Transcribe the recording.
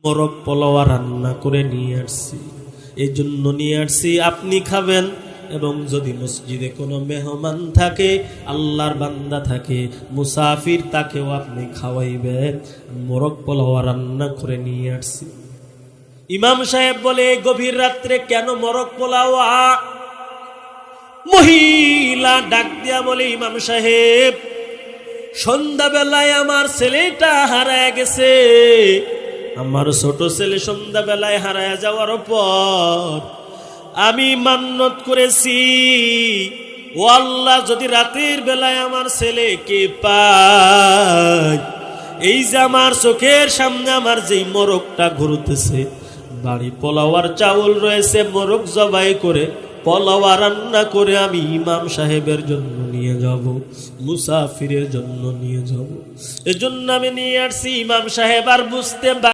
মোরগ পোলাও রান্না করে নিয়ে আসছি, এই জন্য নিয়ে আসছি আপনি খাবেন, এবং যদি মসজিদে কোনো মেহমান থাকে, আল্লাহর বান্দা থাকে, মুসাফির, তাকেও আপনি খাওয়াইবেন। মোরগ পোলাও রান্না করে নিয়ে আসছি। ইমাম সাহেব বলে, গভীর রাত্রে কেন মোরগ পোলাও? মহিলা ডাক দিয়া বলে, ইমাম সাহেব, সন্ধ্যাবেলায় আমার ছেলেটা হারায় গেছে। আমার ছোট ছেলে সন্ধ্যাবেলায় হারায় যাওয়ার পর আমি মান্নত করেছি, ও আল্লাহ, যদি রাতের বেলায় আমার ছেলেকে পাই, এই যে আমার চোখের সামনে আমার যেই মোরগটা ঘুরতেছে, বাড়ি পোলাও আর চাউল রয়েছে, মোরগ জবাই করে পোলাও রান্না করে আমি ইমাম সাহেবের জন্য নিয়ে যাব, মুসাফিরের জন্য নিয়ে যাব। এজন্য আমি নিয়ে আসছি। ইমাম সাহেব আর বুঝতে